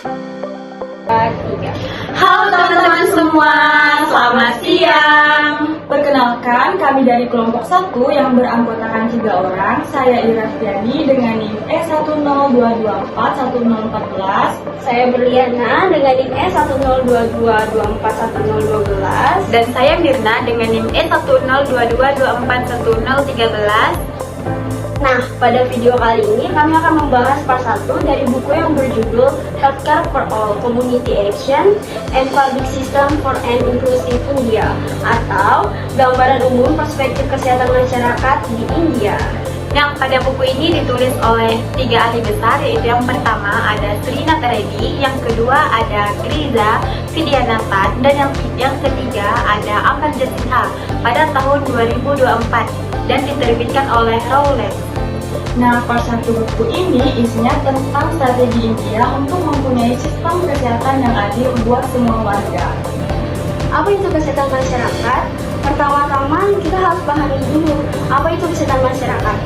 Tiga. Halo teman-teman semua, selamat siang. Perkenalkan, kami dari kelompok 1 yang beranggotakan 3 orang. Saya Ira Fiani dengan NIM E102241014. Saya Berliana dengan NIM E10222411012. Dan saya Mirna dengan NIM E10222241013. Nah, pada video kali ini kami akan membahas part 1 dari buku yang berjudul Healthcare for All, Community Action and Public System for an Inclusive India, atau gambaran umum perspektif kesehatan masyarakat di India. Yang pada buku ini ditulis oleh 3 ahli besar, yaitu yang pertama ada Srinath Reddy, yang kedua ada Griza Vidyanathan, dan yang ketiga ada Amarjit Sinha pada tahun 2024 dan diterbitkan oleh Rowland. Nah, part 1 buku ini isinya tentang strategi India untuk mempunyai sistem kesehatan yang adil buat semua warga. Apa itu kesehatan masyarakat? Pertama-tama kita harus pahami dulu apa itu kesehatan masyarakat.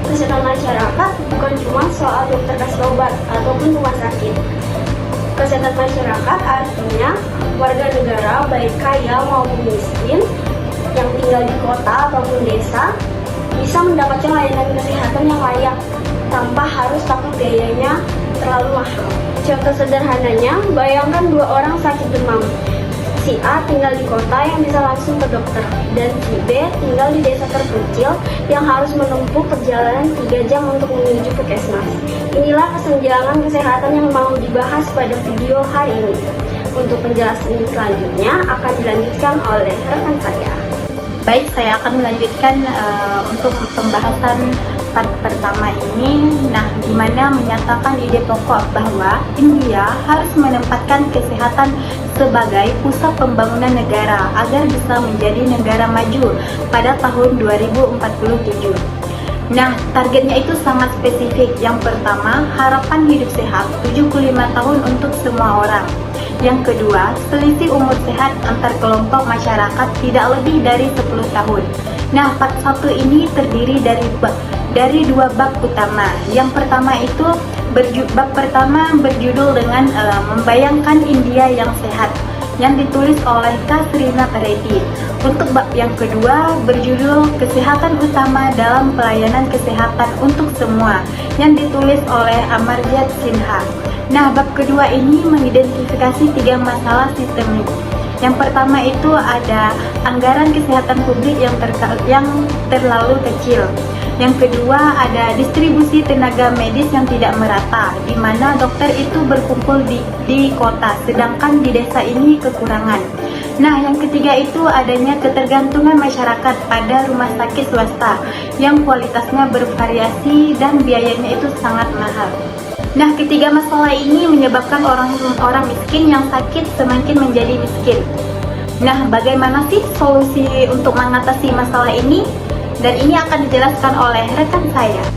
Kesehatan masyarakat bukan cuma soal dokter kasih obat ataupun rumah sakit. Kesehatan masyarakat artinya warga negara baik kaya maupun miskin yang tinggal di kota ataupun desa bisa mendapatkan layanan kesehatan yang layak tanpa harus takut biayanya terlalu mahal. Contoh sederhananya, bayangkan 2 orang sakit demam. Si A tinggal di kota yang bisa langsung ke dokter, dan si B tinggal di desa terpencil yang harus menempuh perjalanan 3 jam untuk menuju puskesmas. Inilah kesenjangan kesehatan yang mau dibahas pada video hari ini. Untuk penjelasan selanjutnya akan dilanjutkan oleh rekan saya. Baik, saya akan melanjutkan untuk pembahasan part pertama ini. Nah, di mana menyatakan ide pokok bahwa India harus menempatkan kesehatan sebagai pusat pembangunan negara agar bisa menjadi negara maju pada tahun 2047. Nah, targetnya itu sangat spesifik. Yang pertama, harapan hidup sehat 75 tahun untuk semua orang. Yang kedua, selisih umur sehat antar kelompok masyarakat tidak lebih dari 10 tahun. Nah, part 1 ini terdiri dari 2 bab utama. Yang pertama itu bab pertama berjudul dengan membayangkan India yang sehat, yang ditulis oleh Srinath Reddy. Untuk bab yang kedua berjudul Kesehatan Utama dalam Pelayanan Kesehatan untuk Semua, yang ditulis oleh Amarjit Sinha. Nah, bab kedua ini mengidentifikasi 3 masalah sistemik. Yang pertama itu ada anggaran kesehatan publik yang terlalu kecil. Yang kedua ada distribusi tenaga medis yang tidak merata, di mana dokter itu berkumpul di kota, sedangkan di desa ini kekurangan. Nah, yang ketiga itu adanya ketergantungan masyarakat pada rumah sakit swasta yang kualitasnya bervariasi dan biayanya itu sangat mahal. Nah, ketiga masalah ini menyebabkan orang miskin yang sakit semakin menjadi miskin. Nah, bagaimana sih solusi untuk mengatasi masalah ini? Dan ini akan dijelaskan oleh rekan saya.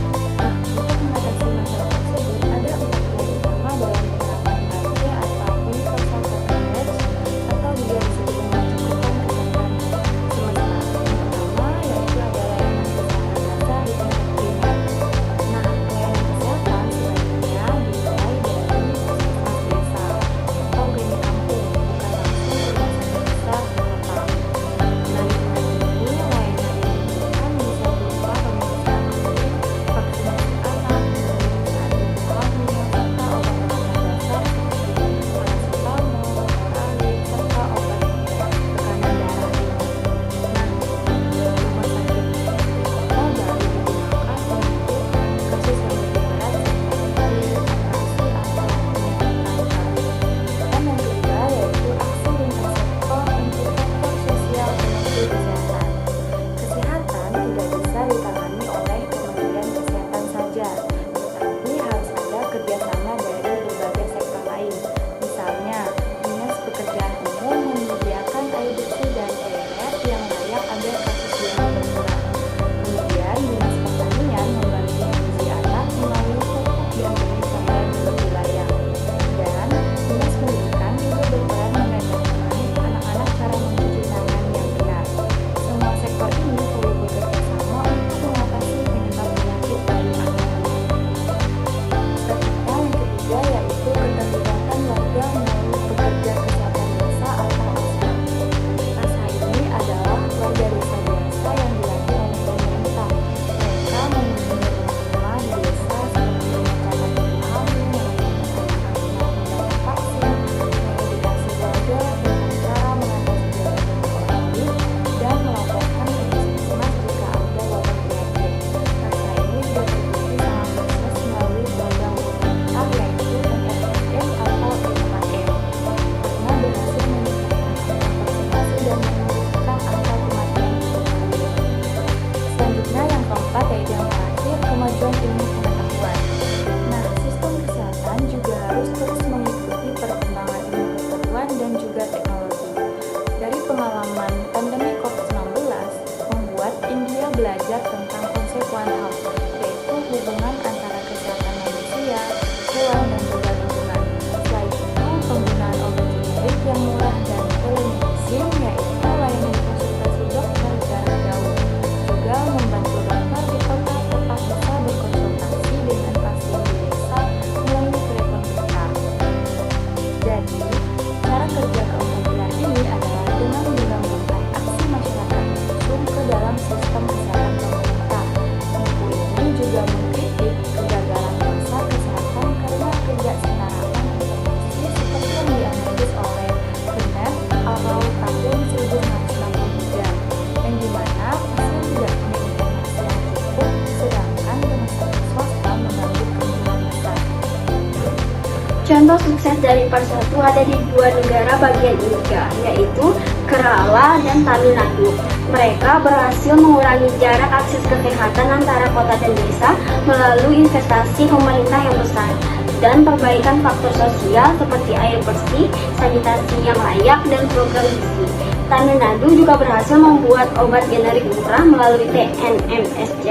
Contoh sukses dari Persatu ada di dua negara bagian India, yaitu Kerala dan Tamil Nadu. Mereka berhasil mengurangi jarak akses kesehatan antara kota dan desa melalui investasi pemerintah yang besar dan perbaikan faktor sosial seperti air bersih, sanitasi yang layak, dan program gizi. Tamil Nadu juga berhasil membuat obat generik murah melalui TNMSC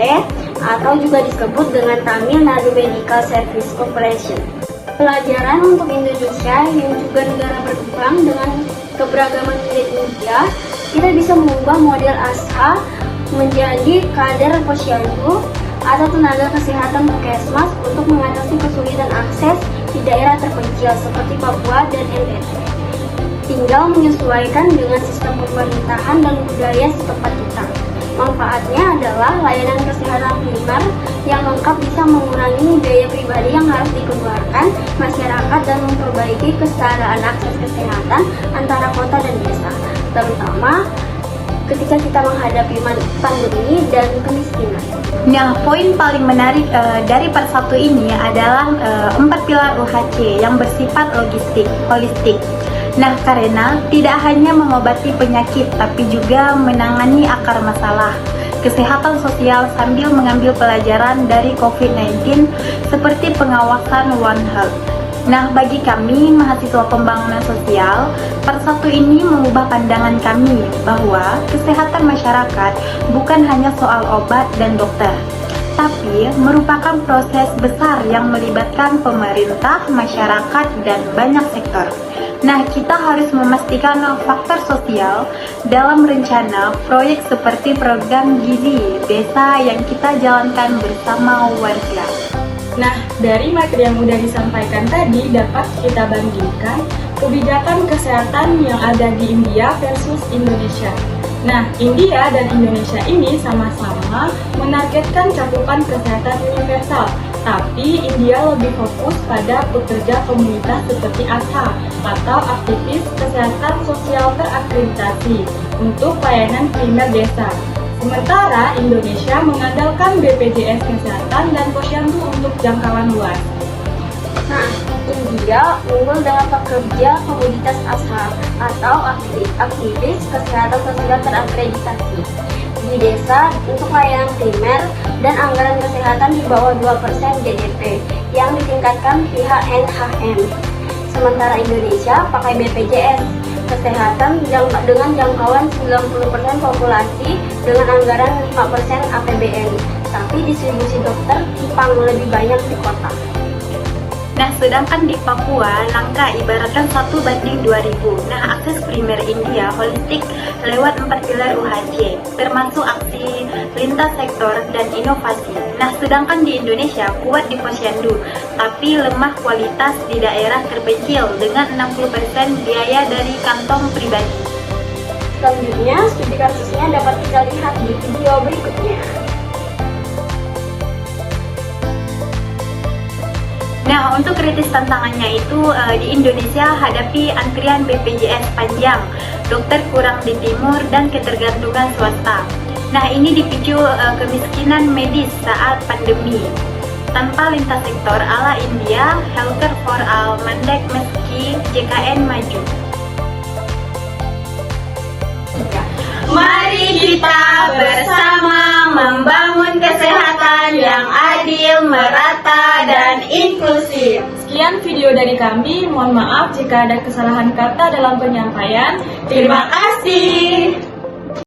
atau juga disebut dengan Tamil Nadu Medical Service Corporation. Pelajaran untuk Indonesia yang juga negara berkembang dengan keberagaman budaya India, kita bisa mengubah model ASHA menjadi kader posyandu atau tenaga kesehatan puskesmas untuk mengatasi kesulitan akses di daerah terpencil seperti Papua dan NTT. Tinggal menyesuaikan dengan sistem pemerintahan dan budaya setempat kita. Manfaatnya adalah layanan kesehatan primer yang lengkap bisa mengurangi biaya pribadi yang harus dikeluarkan masyarakat dan memperbaiki kesetaraan akses kesehatan antara kota dan desa, terutama ketika kita menghadapi pandemi dan kemiskinan. Nah, poin paling menarik dari Persatu ini adalah 4 pilar UHC yang bersifat holistik. Nah, karena tidak hanya mengobati penyakit, tapi juga menangani akar masalah kesehatan sosial sambil mengambil pelajaran dari COVID-19 seperti pengawasan One Health. Nah, bagi kami, mahasiswa pembangunan sosial, Persatu ini mengubah pandangan kami bahwa kesehatan masyarakat bukan hanya soal obat dan dokter, tapi merupakan proses besar yang melibatkan pemerintah, masyarakat, dan banyak sektor. Nah, kita harus memastikan faktor sosial dalam rencana proyek seperti program gizi desa yang kita jalankan bersama warga. Nah, dari materi yang sudah disampaikan tadi dapat kita bandingkan kebijakan kesehatan yang ada di India versus Indonesia. Nah, India dan Indonesia ini sama-sama menargetkan cakupan kesehatan universal, tapi India lebih fokus pada pekerja komunitas seperti ASHA atau aktivis kesehatan sosial terakreditasi untuk pelayanan primer desa. Sementara Indonesia mengandalkan BPJS Kesehatan dan Posyandu untuk jangkauan luas. Nah, India unggul dengan pekerja komoditas ASHA atau aktivis kesehatan sosial terakreditasi di desa untuk layanan primer dan anggaran kesehatan di bawah 2% GDP yang ditingkatkan pihak NHM. Sementara Indonesia pakai BPJS Kesehatan dengan jangkauan 90% populasi dengan anggaran 5% APBN, tapi distribusi dokter timpang lebih banyak di kota. Nah, sedangkan di Papua, langkah ibaratkan 1:2000. Nah, akses primer India holistik lewat 4 pilar UHC, termasuk aksi lintas sektor dan inovasi. Nah, sedangkan di Indonesia kuat di posyandu, tapi lemah kualitas di daerah terpencil dengan 60% biaya dari kantong pribadi. Selanjutnya, studi kasusnya dapat kita lihat di video berikutnya. Nah, untuk kritis tantangannya itu di Indonesia hadapi antrian BPJS panjang, dokter kurang di timur, dan ketergantungan swasta. Nah, ini dipicu kemiskinan medis saat pandemi. Tanpa lintas sektor ala India, Healthcare for All mandek meski JKN maju. Mari kita bersama membangun kesehatan yang adil, merata, dan inklusif. Sekian video dari kami, mohon maaf jika ada kesalahan kata dalam penyampaian. Terima kasih.